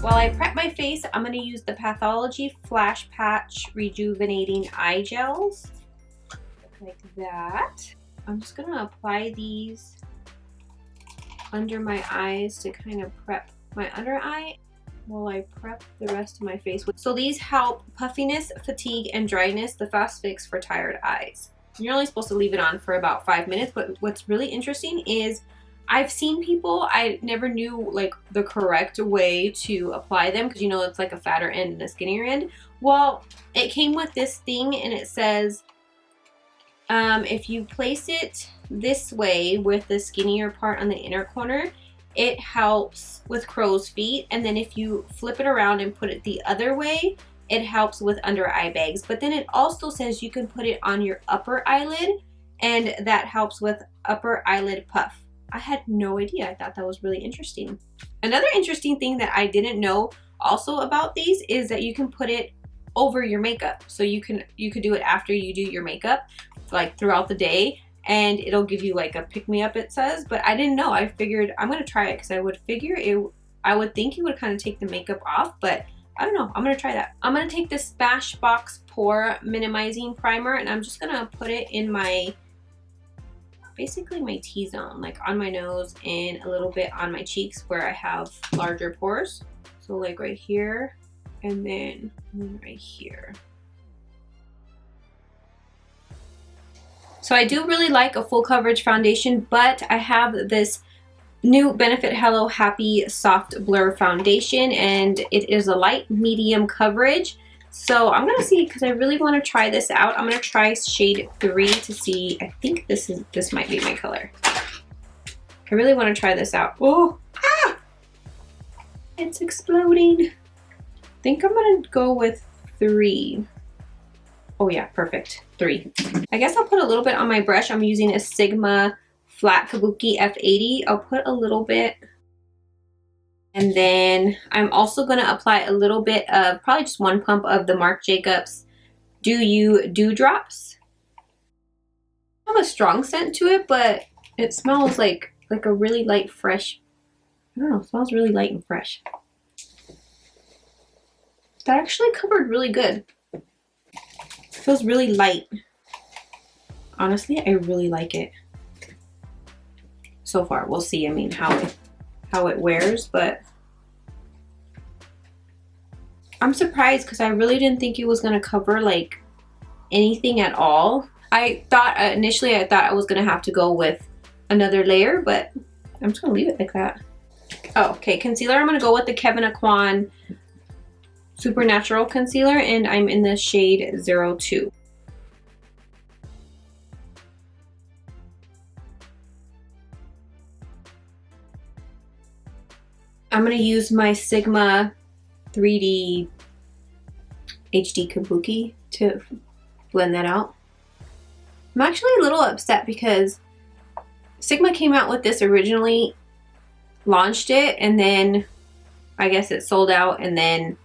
While I prep my face, I'm going to use the Patchology Flash Patch Rejuvenating Eye Gels. Like that. I'm just going to apply these under my eyes to kind of prep my under eye while I prep the rest of my face. So these help puffiness, fatigue, and dryness, the fast fix for tired eyes. You're only supposed to leave it on for about 5 minutes, but what's really interesting is I've seen people, I never knew like the correct way to apply them because you know it's like a fatter end and a skinnier end. Well, it came with this thing and it says if you place it this way with the skinnier part on the inner corner, it helps with crow's feet, and then if you flip it around and put it the other way, it helps with under eye bags. But then it also says you can put it on your upper eyelid and that helps with upper eyelid puff. I had no idea. I thought that was really interesting. Another interesting thing that I didn't know also about these is that you can put it over your makeup. So you could do it after you do your makeup, like throughout the day, and it'll give you like a pick-me-up, it says. But I didn't know. I figured I'm gonna try it because I would think it would kind of take the makeup off, but I don't know. I'm gonna try that. I'm gonna take this Smashbox pore minimizing primer and I'm just gonna put it in my, basically my T-zone, like on my nose and a little bit on my cheeks where I have larger pores. So like right here and then right here. So I do really like a full coverage foundation, but I have this new Benefit Hello Happy Soft Blur Foundation and it is a light medium coverage. So I'm gonna see, because I really want to try this out. I'm gonna try shade 3 to see. I think this might be my color. I really want to try this out. Oh, ah! It's exploding. I think I'm gonna go with 3. Oh yeah, perfect. 3. I guess I'll put a little bit on my brush. I'm using a Sigma Flat Kabuki F80. I'll put a little bit. And then I'm also going to apply a little bit of, probably just 1 pump of the Marc Jacobs Do You Dewdrops. I have a strong scent to it, but it smells like a really light, fresh, I don't know, it smells really light and fresh. That actually covered really good. It feels really light. Honestly, I really like it. So far, we'll see. I mean, how it wears, but I'm surprised because I really didn't think it was gonna cover like anything at all. I thought initially I was gonna have to go with another layer, but I'm just gonna leave it like that. Oh, okay, concealer. I'm gonna go with the Kevyn Aucoin Supernatural Concealer, and I'm in the shade 02. I'm going to use my Sigma 3D HD Kabuki to blend that out. I'm actually a little upset because Sigma came out with this originally, launched it, and then I guess it sold out, and then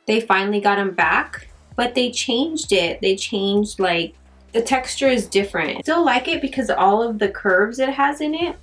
they finally got them back, but they changed it. They changed, like, the texture is different. I still like it because of all of the curves it has in it.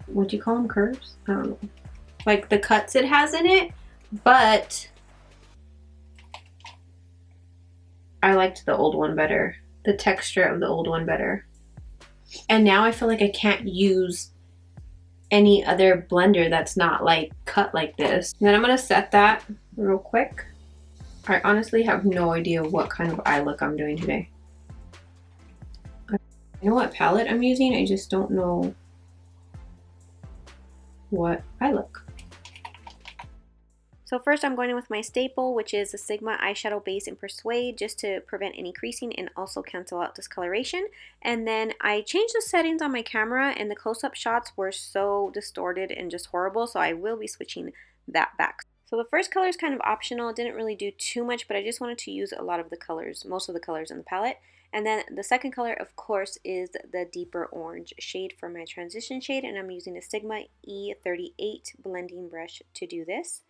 What do you call them, curves? I don't know. Like the cuts it has in it, but I liked the old one better. The texture of the old one better. And now I feel like I can't use any other blender that's not like cut like this. And then I'm gonna set that real quick. I honestly have no idea what kind of eye look I'm doing today. I know what palette I'm using, I just don't know what eye look. So first I'm going in with my staple, which is a Sigma eyeshadow base in Persuade, just to prevent any creasing and also cancel out discoloration. And then I changed the settings on my camera and the close-up shots were so distorted and just horrible, so I will be switching that back. So the first color is kind of optional. It didn't really do too much, but I just wanted to use a lot of the colors, most of the colors in the palette. And then the second color, of course, is the deeper orange shade for my transition shade, and I'm using a Sigma E38 blending brush to do this.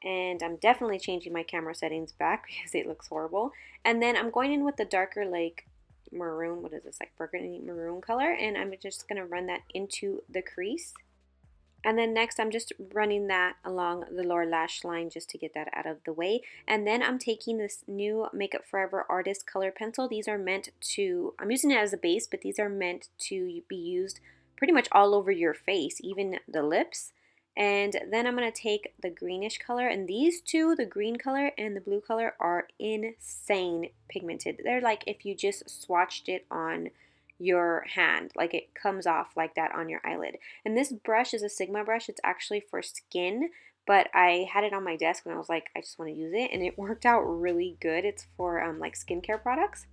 And I'm definitely changing my camera settings back because it looks horrible. And then I'm going in with the darker, like, maroon, what is this, like burgundy maroon color, and I'm just gonna run that into the crease. And then next I'm just running that along the lower lash line just to get that out of the way. And then I'm taking this new Makeup Forever Artist Color Pencil. These are meant to, I'm using it as a base, but these are meant to be used pretty much all over your face, even the lips. And then I'm going to take the greenish color, and these two, the green color and the blue color, are insane pigmented. They're like if you just swatched it on your hand, like it comes off like that on your eyelid. And this brush is a Sigma brush. It's actually for skin, but I had it on my desk and I was like, I just want to use it, and it worked out really good. It's for like skincare products.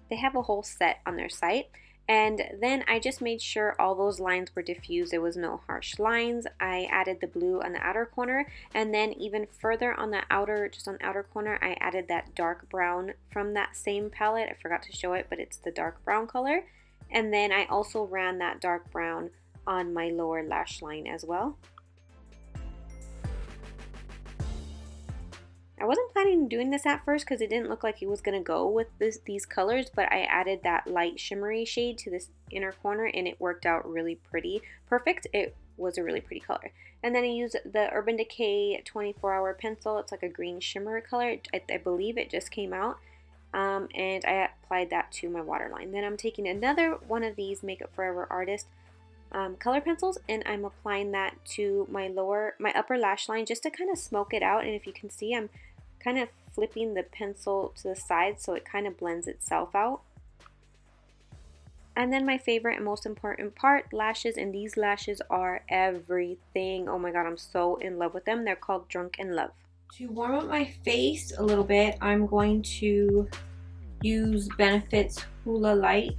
They have a whole set on their site. And then I just made sure all those lines were diffused. There was no harsh lines. I added the blue on the outer corner, and then even further on the outer, just on the outer corner, I added that dark brown from that same palette. I forgot to show it, but it's the dark brown color. And then I also ran that dark brown on my lower lash line as well. I wasn't planning on doing this at first because it didn't look like it was going to go with these colors, but I added that light shimmery shade to this inner corner and it worked out really pretty. Perfect. It was a really pretty color. And then I used the Urban Decay 24-hour pencil. It's like a green shimmer color. I believe it just came out. And I applied that to my waterline. Then I'm taking another one of these Makeup Forever Artist color pencils, and I'm applying that to my upper lash line just to kind of smoke it out. And if you can see, I'm kind of flipping the pencil to the side so it kind of blends itself out. And then my favorite and most important part, lashes, and these lashes are everything. Oh my god, I'm so in love with them. They're called Drunk in Love. To warm up my face a little bit, I'm going to use Benefit's Hoola Light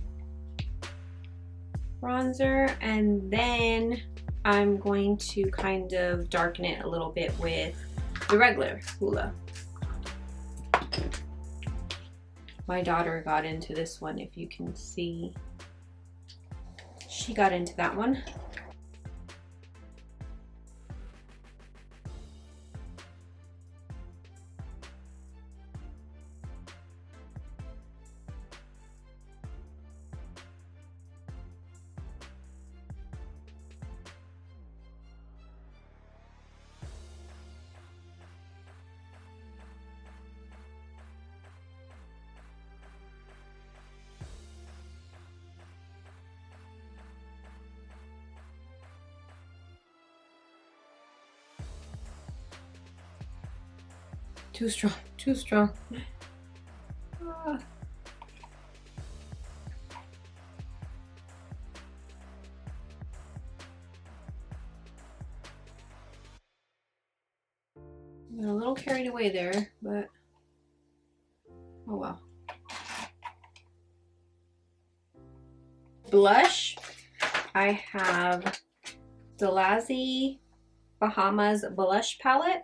bronzer, and then I'm going to kind of darken it a little bit with the regular Hoola. My daughter got into this one, if you can see. She got into that one. Too strong, too strong. Ah. Got a little carried away there, but oh well. Blush, I have Stilazzi Bahamas blush palette.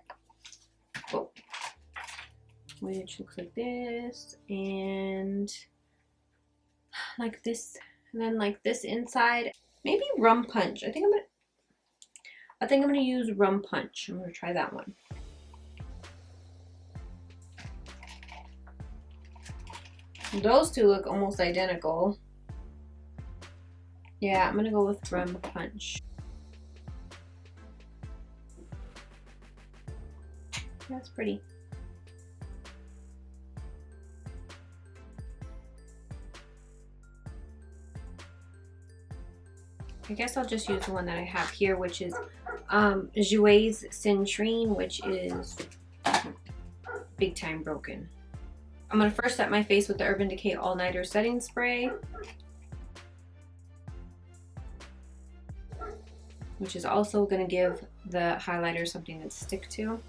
Oh. Which looks like this, and like this, and then like this inside. Maybe Rum Punch. I think I'm gonna use Rum Punch. I'm gonna try that one. Those two look almost identical. Yeah, I'm gonna go with Rum Punch. That's pretty. I guess I'll just use the one that I have here, which is Jouer's Citrine, which is Big Time Broken. I'm going to first set my face with the Urban Decay All Nighter Setting Spray, which is also going to give the highlighter something to stick to.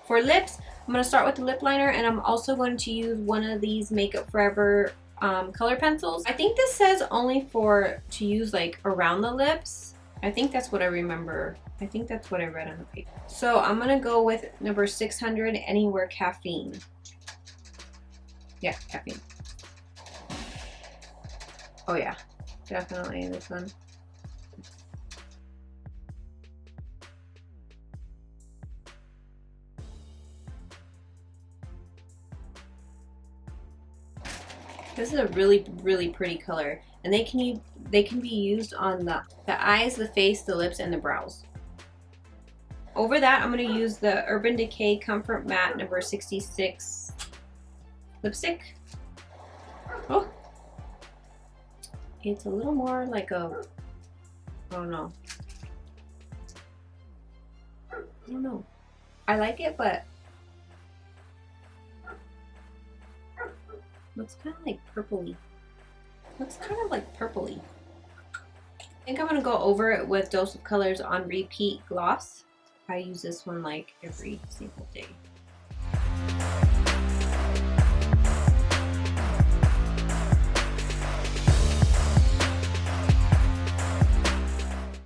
For lips, I'm going to start with the lip liner, and I'm also going to use one of these Makeup Forever color pencils. I think this says only to use like around the lips. I think that's what I remember. I think that's what I read on the paper. So I'm going to go with number 600, Anywhere Caffeine. Yeah, caffeine. Oh yeah, definitely this one. This is a really, really pretty color, and they can be used on the eyes, the face, the lips, and the brows. Over that, I'm going to use the Urban Decay Comfort Matte number 66 lipstick. Oh, it's a little more like a, I don't know. I don't know. I like it, but looks kind of like purpley. Looks kind of like purpley. I think I'm going to go over it with Dose of Colors on Repeat Gloss. I use this one like every single day.